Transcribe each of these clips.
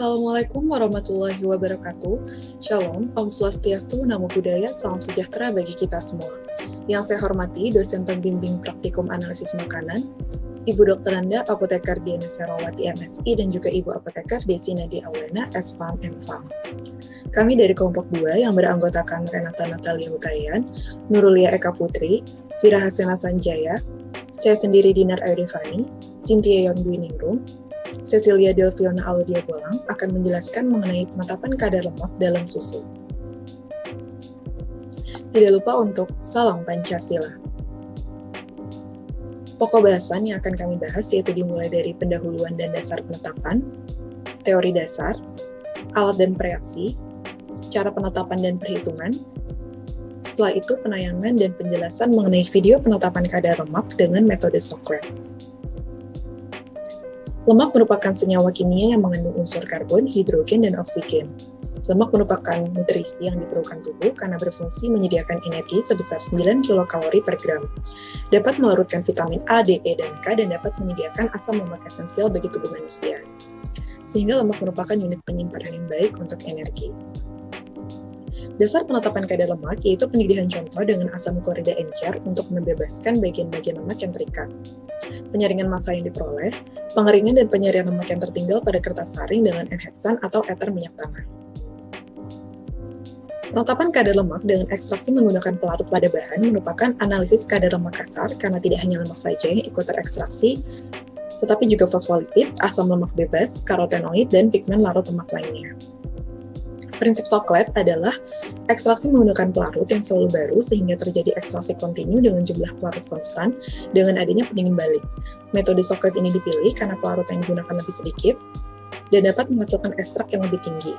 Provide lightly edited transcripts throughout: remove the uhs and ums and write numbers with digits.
Assalamualaikum warahmatullahi wabarakatuh. Shalom, Om Swastiastu, Namo Buddhaya, salam sejahtera bagi kita semua. Yang saya hormati, dosen pembimbing praktikum analisis makanan, Ibu Dr. Nanda, Apoteker Diana Serawati MSI, dan juga Ibu Apoteker Desi Nadia Aulena, S.Pharm, M.Pharm. Kami dari kelompok 2 yang beranggotakan Renata Natalia Hutayan, Nurulia Eka Putri, Fira Hasena Sanjaya, saya sendiri Dinar Ayudevani, Cynthia Yongdwi Ningrum, Cecilia Delviona Aludia Bolang akan menjelaskan mengenai penetapan kadar lemak dalam susu. Tidak lupa untuk salam Pancasila. Pokok bahasan yang akan kami bahas yaitu dimulai dari pendahuluan dan dasar penetapan, teori dasar, alat dan reaksi, cara penetapan dan perhitungan. Setelah itu penayangan dan penjelasan mengenai video penetapan kadar lemak dengan metode Soclet. Lemak merupakan senyawa kimia yang mengandung unsur karbon, hidrogen, dan oksigen. Lemak merupakan nutrisi yang diperlukan tubuh karena berfungsi menyediakan energi sebesar 9 kilokalori per gram. Dapat melarutkan vitamin A, D, E, dan K, dan dapat menyediakan asam lemak esensial bagi tubuh manusia. Sehingga lemak merupakan unit penyimpanan yang baik untuk energi. Dasar penetapan kadar lemak yaitu pendidikan contoh dengan asam klorida encer untuk membebaskan bagian-bagian lemak yang terikat. Penyaringan massa yang diperoleh, pengeringan dan penyarian lemak yang tertinggal pada kertas saring dengan N-heksan atau eter minyak tanah. Penetapan kadar lemak dengan ekstraksi menggunakan pelarut pada bahan merupakan analisis kadar lemak kasar karena tidak hanya lemak saja yang ikut terekstraksi, tetapi juga fosfolipid, asam lemak bebas, karotenoid, dan pigmen larut lemak lainnya. Prinsip Soclet adalah ekstraksi menggunakan pelarut yang selalu baru sehingga terjadi ekstraksi kontinu dengan jumlah pelarut konstan dengan adanya pendingin balik. Metode Soclet ini dipilih karena pelarut yang digunakan lebih sedikit dan dapat menghasilkan ekstrak yang lebih tinggi.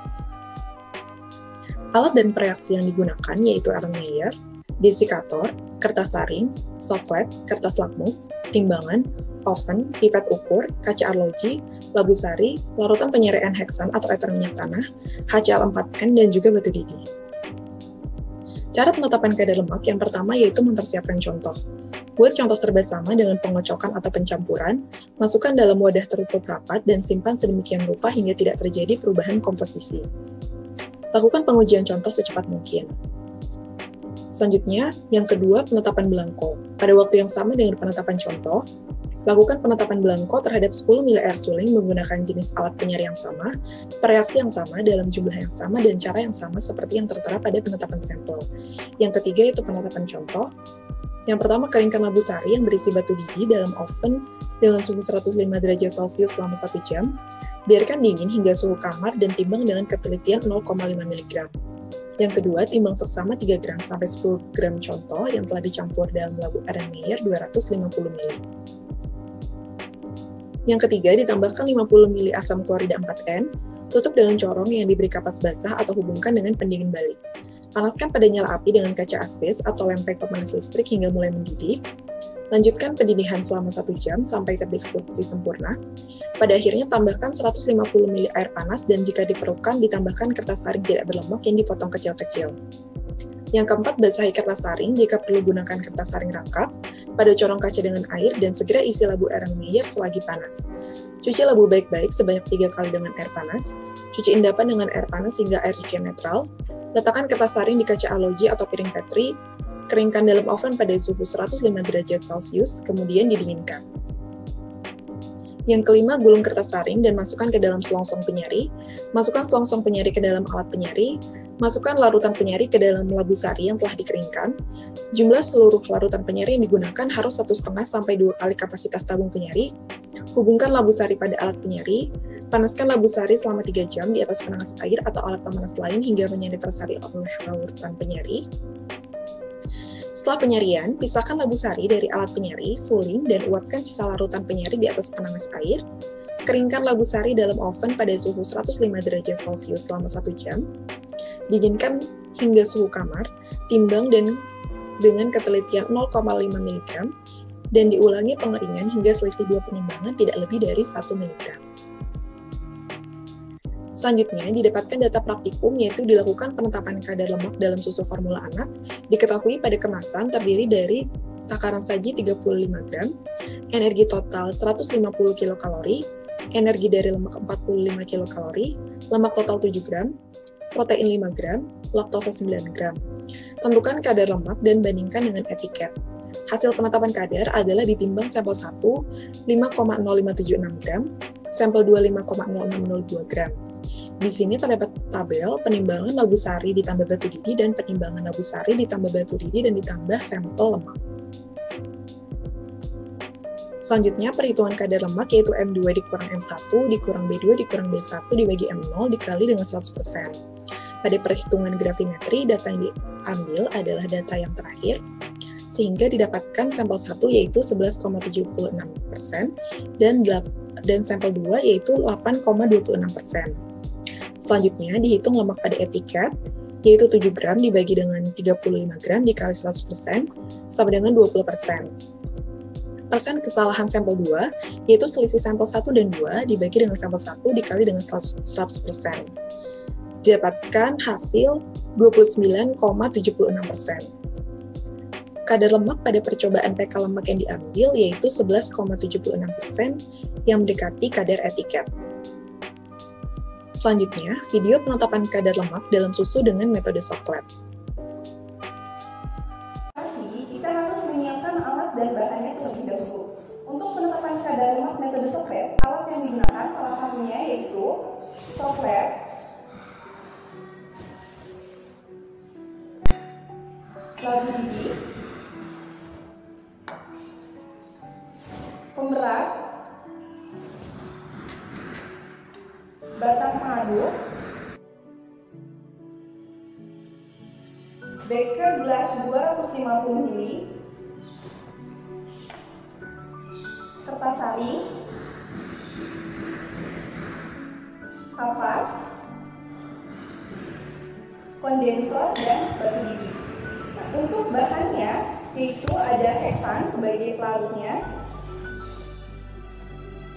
Alat dan reaksi yang digunakan yaitu Erlenmeyer, desikator, kertas saring, Soclet, kertas lakmus, timbangan, oven, pipet ukur, kaca arloji, labu sari, larutan penyari N-heksan atau eter minyak tanah, HCl4N, dan juga batu didih. Cara penetapan kadar lemak yang pertama yaitu mempersiapkan contoh. Buat contoh serba sama dengan pengocokan atau pencampuran, masukkan dalam wadah tertutup rapat dan simpan sedemikian rupa hingga tidak terjadi perubahan komposisi. Lakukan pengujian contoh secepat mungkin. Selanjutnya, yang kedua, penetapan belangko. Pada waktu yang sama dengan penetapan contoh, lakukan penetapan belangko terhadap 10 ml air suling menggunakan jenis alat penyari yang sama, reaksi yang sama, dalam jumlah yang sama, dan cara yang sama seperti yang tertera pada penetapan sampel. Yang ketiga yaitu penetapan contoh. Yang pertama, keringkan labu sari yang berisi batu didih dalam oven dengan suhu 105 derajat Celcius selama 1 jam. Biarkan dingin hingga suhu kamar dan timbang dengan ketelitian 0,5 mg. Yang kedua, timbang seksama 3 gram sampai 10 gram contoh yang telah dicampur dalam labu Erlenmeyer 250 ml. Yang ketiga, ditambahkan 50 ml asam klorida 4N, tutup dengan corong yang diberi kapas basah atau hubungkan dengan pendingin balik. Panaskan pada nyala api dengan kaca asbes atau lempeng pemanas listrik hingga mulai mendidih. Lanjutkan pendinihan selama 1 jam sampai terdestruksi sempurna. Pada akhirnya, tambahkan 150 ml air panas dan jika diperlukan, ditambahkan kertas saring tidak berlemak yang dipotong kecil-kecil. Yang keempat, basahi kertas saring jika perlu gunakan kertas saring rangkap pada corong kaca dengan air dan segera isi labu Erlenmeyer selagi panas. Cuci labu baik-baik sebanyak 3 kali dengan air panas. Cuci endapan dengan air panas hingga air cucian netral. Letakkan kertas saring di kaca arloji atau piring Petri. Keringkan dalam oven pada suhu 105 derajat Celcius, kemudian didinginkan. Yang kelima, gulung kertas saring dan masukkan ke dalam selongsong penyari. Masukkan selongsong penyari ke dalam alat penyari. Masukkan larutan penyari ke dalam labu sari yang telah dikeringkan. Jumlah seluruh larutan penyari yang digunakan harus 1,5 sampai 2 kali kapasitas tabung penyari. Hubungkan labu sari pada alat penyari. Panaskan labu sari selama 3 jam di atas penanas air atau alat pemanas lain hingga menjadi tersari oleh larutan penyari. Setelah penyarian, pisahkan labu sari dari alat penyari, suling, dan uapkan sisa larutan penyari di atas penanas air. Keringkan labu sari dalam oven pada suhu 105 derajat Celcius selama 1 jam. Dinginkan hingga suhu kamar, timbang dan dengan ketelitian 0,5 mg, dan diulangi pengeringan hingga selisih 2 penimbangan tidak lebih dari 1 mg. Selanjutnya, didapatkan data praktikum yaitu dilakukan penetapan kadar lemak dalam susu formula anak, diketahui pada kemasan terdiri dari takaran saji 35 gram, energi total 150 kilokalori, energi dari lemak 45 kilokalori, lemak total 7 gram, protein 5 gram, laktosa 9 gram. Tentukan kadar lemak dan bandingkan dengan etiket. Hasil penetapan kadar adalah ditimbang sampel 1 5,0576 gram, sampel 2 5,0602 gram. Di sini terdapat tabel penimbangan labu sari ditambah batu didi dan penimbangan labu sari ditambah batu didi dan ditambah sampel lemak. Selanjutnya, perhitungan kadar lemak yaitu M2 dikurang M1 dikurang B2 dikurang B1 dibagi M0 dikali dengan 100%. Pada perhitungan grafimetri, data yang diambil adalah data yang terakhir, sehingga didapatkan sampel 1 yaitu 11,76% dan sampel 2 yaitu 8,26%. Selanjutnya, dihitung lemak pada etiket, yaitu 7 gram dibagi dengan 35 gram dikali 100%, sama dengan 20%. Persen kesalahan sampel 2, yaitu selisih sampel 1 dan 2 dibagi dengan sampel 1 dikali dengan 100%. Didapatkan hasil 29,76%. Kadar lemak pada percobaan PK lemak yang diambil yaitu 11,76% yang mendekati kadar etiket. Selanjutnya, video penetapan kadar lemak dalam susu dengan metode Soclet. Kita harus menyiapkan alat dan bahannya terlebih dahulu. Untuk penetapan kadar lemak metode Soclet, alat yang digunakan salah satunya yaitu Soclet, labu didi, pemberat, batang pengaduk, beker gelas 250 ml, kertas saring, kapas, kondensor, dan batu didi. Nah, untuk bahannya yaitu ada heksan sebagai pelarutnya,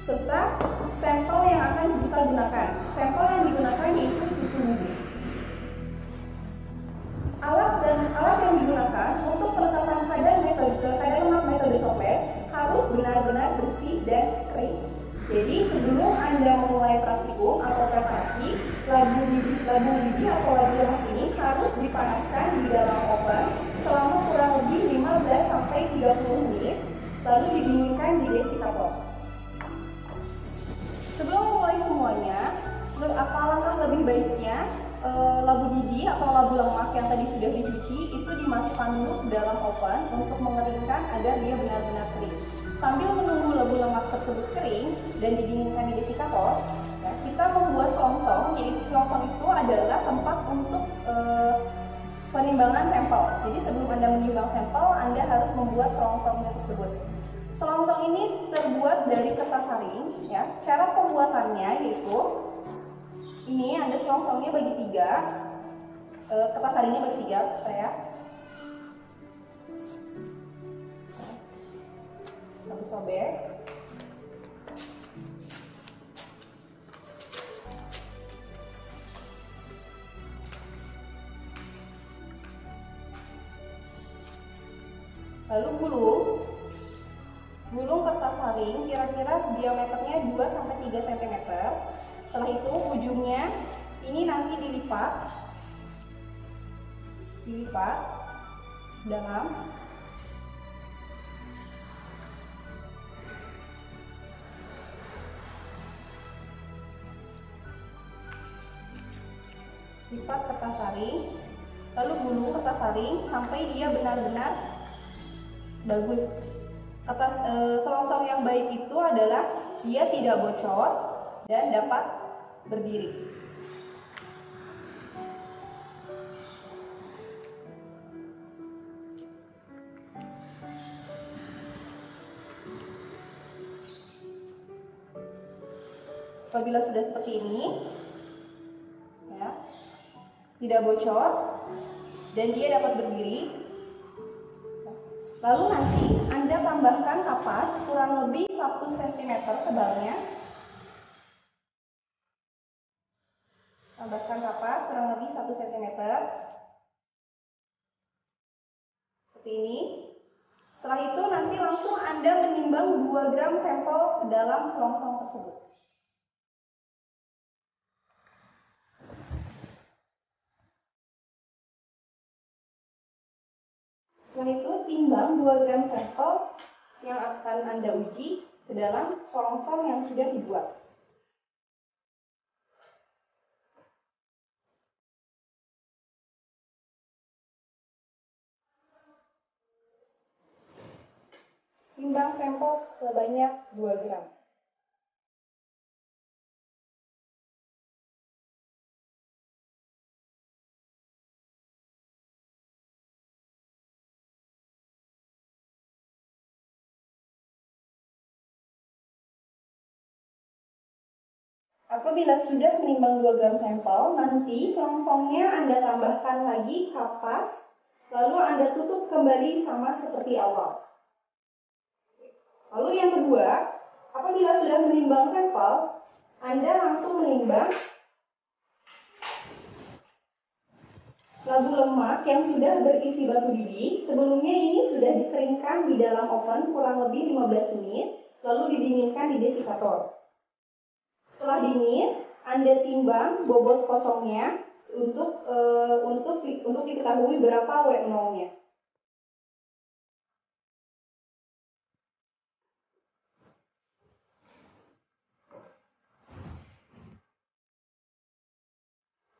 serta sampel yang akan kita gunakan. Sampel yang digunakan yaitu susu bubuk. Alat yang digunakan untuk penetapan kadar lemak metode Soclet harus benar-benar bersih dan kering. Jadi sebelum Anda memulai praktikum atau preparasi, labu didi atau labu lemak ini harus dipanaskan di dalam oven selama kurang lebih 15-30 menit, lalu didinginkan di desikator. Sebelum memulai semuanya, alangkah lebih baiknya labu didi atau labu lemak yang tadi sudah dicuci itu dimasukkan dulu ke dalam oven untuk mengeringkan agar dia benar-benar kering. Sambil menunggu labu lemak tersebut kering dan didinginkan di desikator, ya, kita membuat selongsong. Jadi selongsong itu adalah tempat untuk penimbangan sampel. Jadi sebelum Anda menimbang sampel, Anda harus membuat selongsongnya tersebut. Selongsong ini terbuat dari kertas saring. Ya. Cara pembuatannya yaitu ini Anda selongsongnya bagi 3, kertas saringnya bagi 3, saya. Lalu sobek. Lalu gulung kertas saring kira-kira diameternya 2-3 cm. Setelah itu ujungnya ini nanti dilipat dalam. Lipat kertas saring, lalu gulung kertas saring sampai dia benar-benar bagus. Selongsong yang baik itu adalah dia tidak bocor dan dapat berdiri. Apabila sudah seperti ini, ya, tidak bocor dan dia dapat berdiri, lalu nanti Anda tambahkan kapas kurang lebih 1 cm tebalnya. Tambahkan kapas kurang lebih 1 cm seperti ini. Setelah itu nanti langsung Anda menimbang 2 gram sampel ke dalam selongsong tersebut. Setelah itu timbang 2 gram sampel yang akan Anda uji ke dalam selongsong yang sudah dibuat. Timbang sampel sebanyak 2 gram. Apabila sudah menimbang 2 gram sampel, nanti selongsongnya Anda tambahkan lagi kapas, lalu Anda tutup kembali sama seperti awal. Lalu yang kedua, apabila sudah menimbang sampel, Anda langsung menimbang labu lemak yang sudah berisi batu bibi. Sebelumnya ini sudah dikeringkan di dalam oven kurang lebih 15 menit, lalu didinginkan di desikator. Setelah dingin, Anda timbang bobot kosongnya untuk diketahui berapa W0-nya.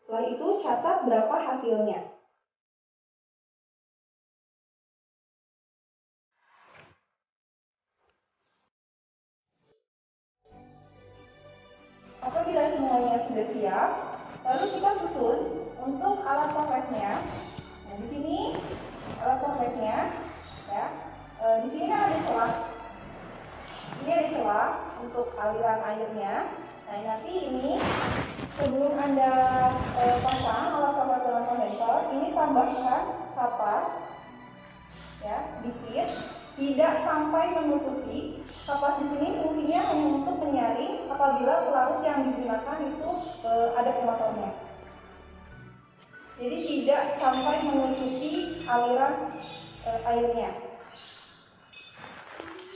Setelah itu catat berapa hasilnya. Apabila semuanya sudah siap, lalu kita susun untuk alat coklesnya. Nah, di sini alat coklesnya, ya. Di sini kan ada celah. Ini ada celah untuk aliran airnya. Nah, nanti ini sebelum Anda pasang alat coklat dengan kondensor, ini tambahkan kapas, ya, dikit, tidak sampai menutupi. Kapas di sini fungsinya hanya untuk menyaring apabila pelarut yang digunakan itu ada pemotornya. Jadi tidak sampai menutupi aliran airnya.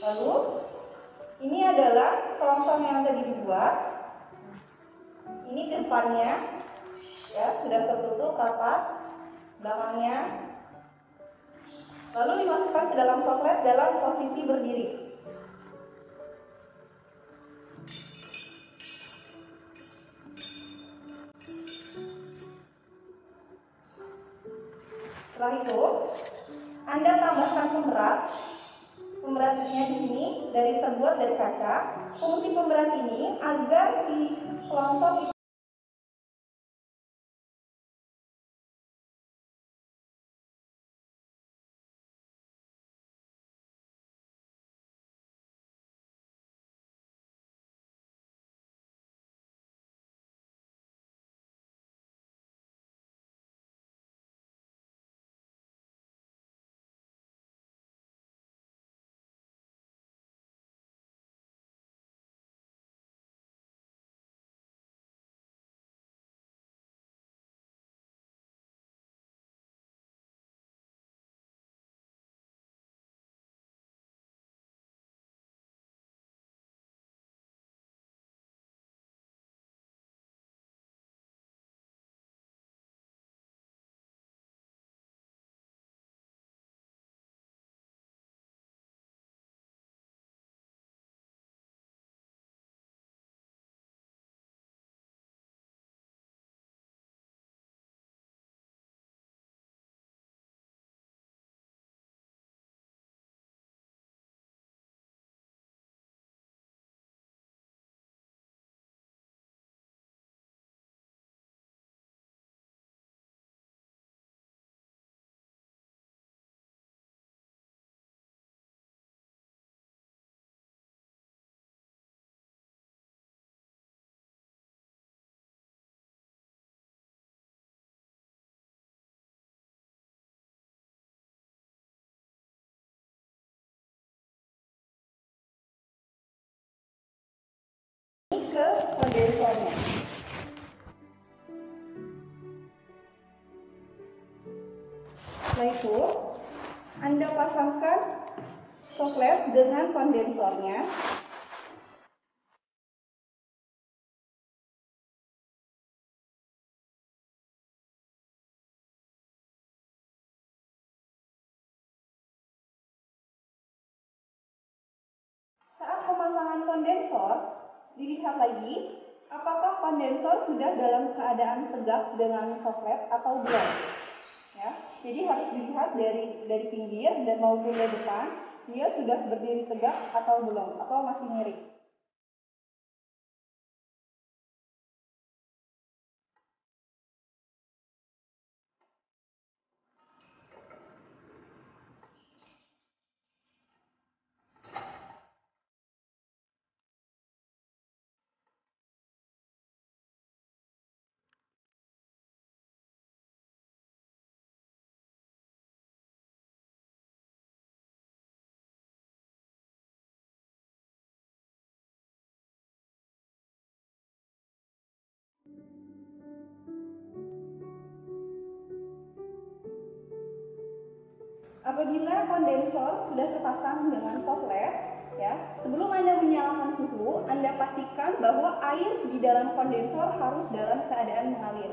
Lalu ini adalah selongsong yang tadi dibuat. Ini depannya, ya, sudah tertutup rapat, belakangnya. Lalu dimasukkan ke dalam coklat dalam posisi berdiri. Setelah itu, Anda tambahkan pemberat. Pemberatnya di sini terbuat dari kaca. Fungsi pemberat ini agar si selongsong ke kondensornya. Setelah itu, Anda pasangkan coklat dengan kondensornya. pemasangan kondensor, dilihat lagi apakah kondensor sudah dalam keadaan tegak dengan soklet atau belum. Ya, jadi harus dilihat dari pinggir dan maupun dari depan, dia sudah berdiri tegak atau belum, atau masih miring. Apabila kondensor sudah terpasang dengan soklet, ya, sebelum Anda menyalakan suhu, Anda pastikan bahwa air di dalam kondensor harus dalam keadaan mengalir.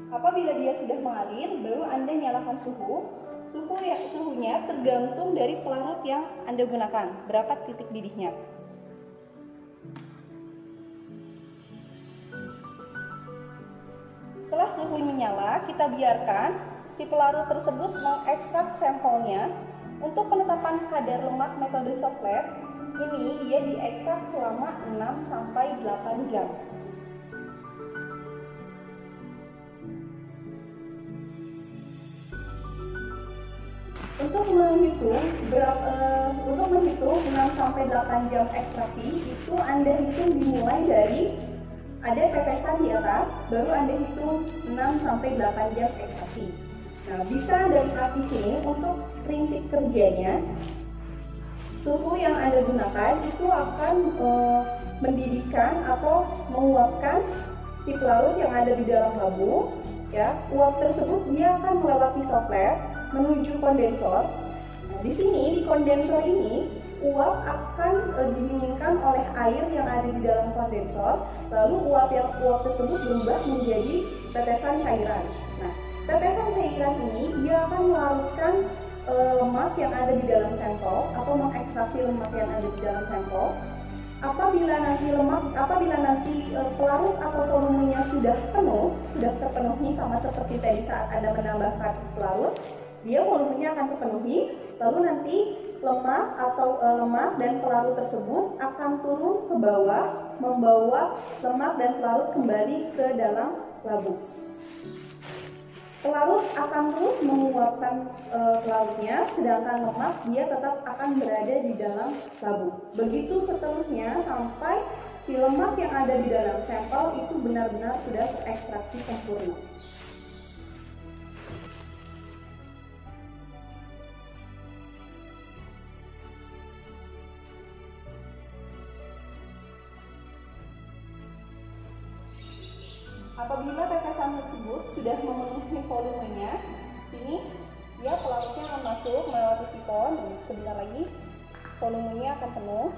Apabila dia sudah mengalir, baru Anda nyalakan suhu. Suhunya tergantung dari pelarut yang Anda gunakan, berapa titik didihnya. Setelah suhu menyala, kita biarkan si pelarut tersebut mengekstrak sampelnya. Untuk penetapan kadar lemak metode soklet, ini dia diekstrak selama 6-8 jam. Untuk menghitung 6-8 jam ekstraksi, itu Anda hitung dimulai dari ada tetesan di atas, baru Anda hitung 6-8 jam ekstraksi. Nah, bisa Anda lihat di sini untuk prinsip kerjanya, suhu yang Anda gunakan itu akan mendidihkan atau menguapkan si pelarut yang ada di dalam labu. Ya, uap tersebut dia akan melewati soklet menuju kondensor. Nah, di sini di kondensor ini uap akan didinginkan oleh air yang ada di dalam kondensor, lalu uap tersebut berubah menjadi tetesan cairan. Nah, tetesan cairan ini dia akan melarutkan lemak yang ada di dalam sampel atau mengekstraksi lemak yang ada di dalam sampel. Apabila nanti pelarut atau volumenya sudah terpenuhi sama seperti tadi saat Anda menambahkan pelarut, dia volumenya akan terpenuhi, lalu nanti lemak dan pelarut tersebut akan turun ke bawah, membawa lemak dan pelarut kembali ke dalam labu. Pelarut akan terus menguapkan pelarutnya, sedangkan lemak dia tetap akan berada di dalam labu. Begitu seterusnya sampai si lemak yang ada di dalam sampel itu benar-benar sudah terekstraksi sempurna. Apabila tetesan tersebut sudah memenuhi volumenya, ini dia pelarutnya akan masuk melewati sifon, dan sebentar lagi volumenya akan penuh.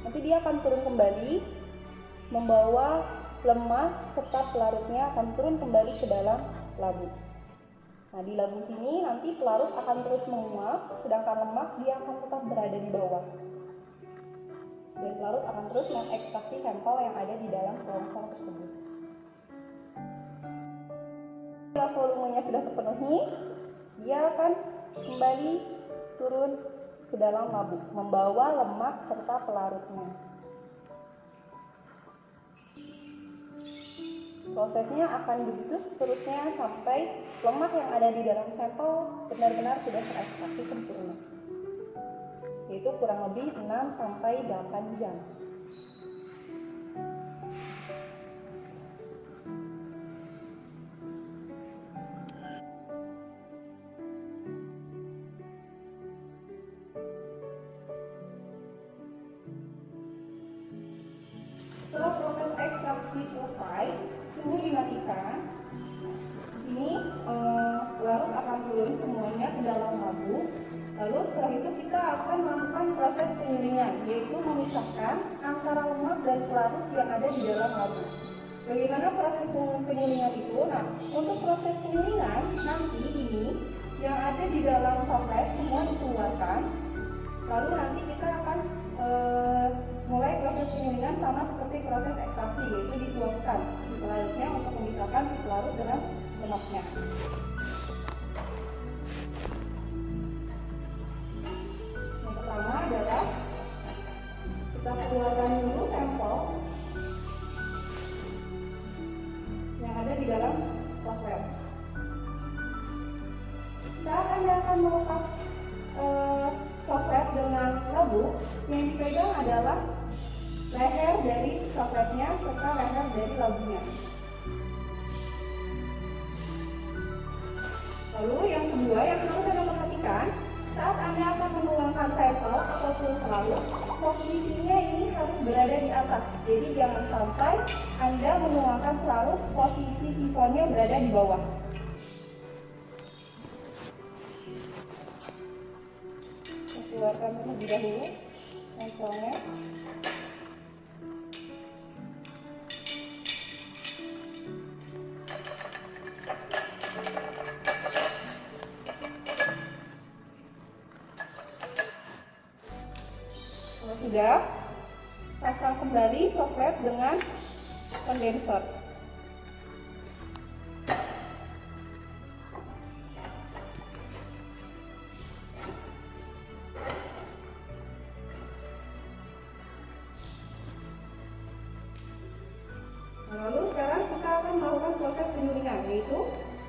Nanti dia akan turun kembali, membawa lemak serta pelarutnya akan turun kembali ke dalam labu. Nah, di labu sini nanti pelarut akan terus menguap, sedangkan lemak dia akan tetap berada di bawah. Dan pelarut akan terus mengekstraksi sampel yang ada di dalam selongsong tersebut. Bila volumenya sudah terpenuhi, dia akan kembali turun ke dalam labu, membawa lemak serta pelarutnya. Prosesnya akan begitu seterusnya sampai lemak yang ada di dalam sampel benar-benar sudah terekstraksi sempurna, yaitu kurang lebih 6-8 jam. Setelah proses ekstraksi selesai, suhu dimatikan. Ini pelarut akan turun semuanya ke dalam labu. Lalu setelah itu kita akan melakukan proses penggilingan, yaitu memisahkan antara lemak dan pelarut yang ada di dalam labu. Bagaimana proses penggilingan itu? Nah, untuk proses penggilingan nanti ini yang ada di dalam soklet semua dikeluarkan. Lalu nanti kita akan mulai proses penyulingan sama seperti proses ekstraksi, yaitu dituangkan si pelarutnya untuk memisahkan si pelarut dengan lemaknya. Yang pertama adalah kita keluarkan dulu sampel yang ada di dalam software. Saat Anda akan melepas software dengan labu, yang dipegang adalah leher dari software-nya serta leher dari labunya. Lalu yang kedua yang harus Anda perhatikan, saat Anda akan menuangkan sampel ataupun pelarut, posisinya ini harus berada di atas. Jadi jangan sampai Anda menuangkan pelarut, posisi sifonnya berada di bawah. Keluarkan terlebih dahulu sampelnya. Kalau sudah, pasang kembali soklet dengan kondensor. Lalu sekarang kita akan melakukan proses penyulingan, yaitu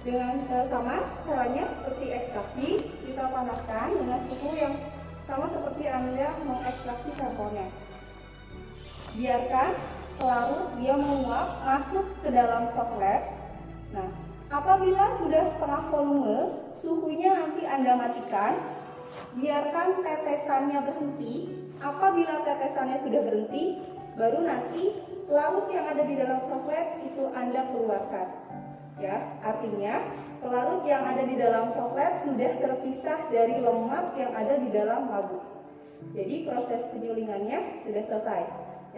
dengan sama caranya seperti ekstraksi, kita panaskan dengan suhu yang sama seperti Anda mengekstraksi sampelnya. Biarkan pelarut dia menguap masuk ke dalam soklet. Nah, apabila sudah setengah volume, suhunya nanti Anda matikan. Biarkan tetesannya berhenti. Apabila tetesannya sudah berhenti, baru nanti pelarut yang ada di dalam soklet itu Anda keluarkan. Ya, artinya pelarut yang ada di dalam soklet sudah terpisah dari lemak yang ada di dalam labu. Jadi proses penyulingannya sudah selesai.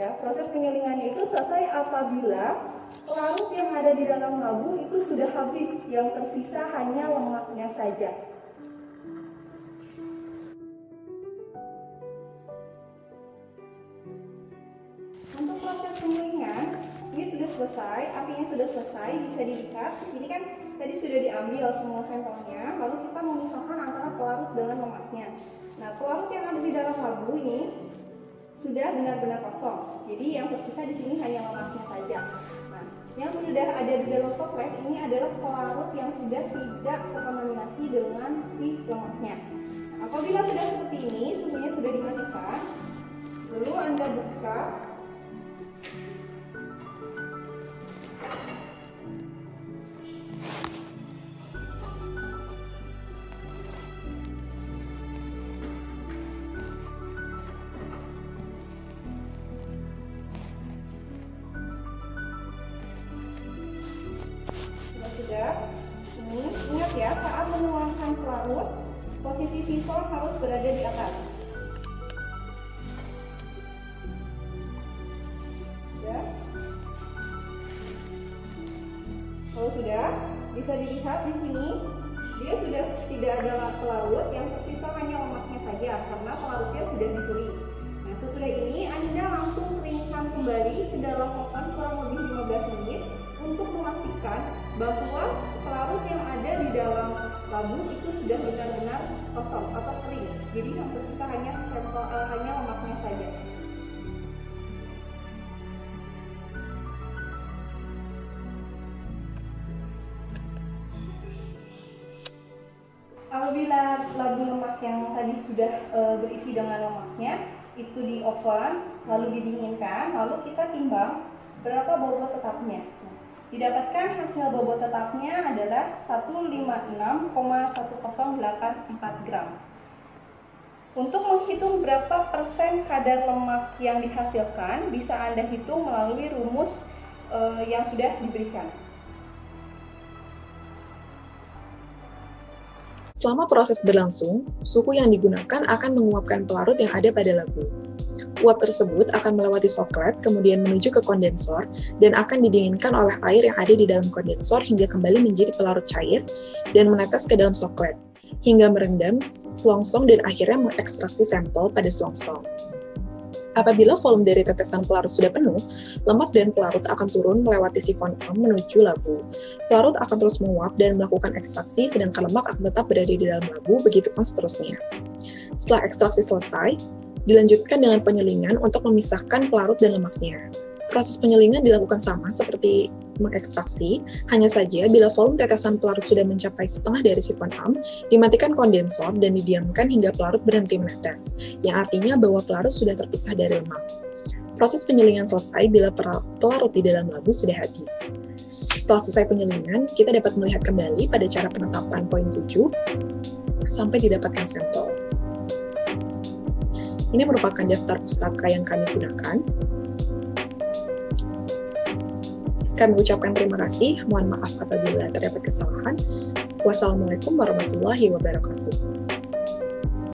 Ya, proses penyulingannya itu selesai apabila pelarut yang ada di dalam labu itu sudah habis, yang tersisa hanya lemaknya saja. Untuk proses penyulingan ini sudah selesai, apinya sudah selesai, bisa dilihat. Ini kan tadi sudah diambil semua sampelnya, lalu kita memisahkan antara pelarut dengan lemaknya. Nah, pelarut yang ada di dalam labu ini sudah benar-benar kosong. Jadi yang tersisa di sini hanya lemaknya saja. Nah, yang sudah ada di dalam soklet ini adalah pelarut yang sudah tidak terkontaminasi dengan si lemaknya. Nah, apabila sudah seperti ini, suhunya sudah dimatikan, lalu Anda buka. Sudah, ini ingat ya, saat menuangkan pelarut, posisi sifon harus berada di atas. Sudah. Kalau sudah, bisa dilihat di sini, dia sudah tidak ada pelarut, yang tersisa hanya lemaknya saja, karena pelarutnya sudah disuri. Nah, sesudah ini Anda langsung keringkan kembali ke dalam oven kurang lebih 15 menit untuk memastikan bahwa pelarut yang ada di dalam labu itu sudah benar-benar kosong atau kering. Jadi yang tersisa hanya lemaknya saja. Apabila labu lemak yang tadi sudah berisi dengan lemaknya itu di oven, lalu didinginkan, lalu kita timbang berapa bobot tetapnya. Didapatkan hasil bobot tetapnya adalah 156,1084 gram. Untuk menghitung berapa persen kadar lemak yang dihasilkan, bisa Anda hitung melalui rumus yang sudah diberikan. Selama proses berlangsung, suhu yang digunakan akan menguapkan pelarut yang ada pada labu. Uap tersebut akan melewati soklet, kemudian menuju ke kondensor, dan akan didinginkan oleh air yang ada di dalam kondensor hingga kembali menjadi pelarut cair dan menetes ke dalam soklet. hingga merendam selongsong dan akhirnya mengekstraksi sampel pada selongsong. Apabila volume dari tetesan pelarut sudah penuh, lemak dan pelarut akan turun melewati sifon am menuju labu. Pelarut akan terus menguap dan melakukan ekstraksi, sedangkan lemak akan tetap berada di dalam labu, begitupun seterusnya. Setelah ekstraksi selesai, dilanjutkan dengan penyelingan untuk memisahkan pelarut dan lemaknya. Proses penyelingan dilakukan sama seperti mengekstraksi, hanya saja bila volume tetesan pelarut sudah mencapai setengah dari sifon am, dimatikan kondensor dan didiamkan hingga pelarut berhenti menetes, yang artinya bahwa pelarut sudah terpisah dari lemak. Proses penyelingan selesai bila pelarut di dalam labu sudah habis. Setelah selesai penyelingan, kita dapat melihat kembali pada cara penetapan poin 7 sampai didapatkan sampel. Ini merupakan daftar pustaka yang kami gunakan. Kami ucapkan terima kasih, mohon maaf apabila terdapat kesalahan. Wassalamualaikum warahmatullahi wabarakatuh.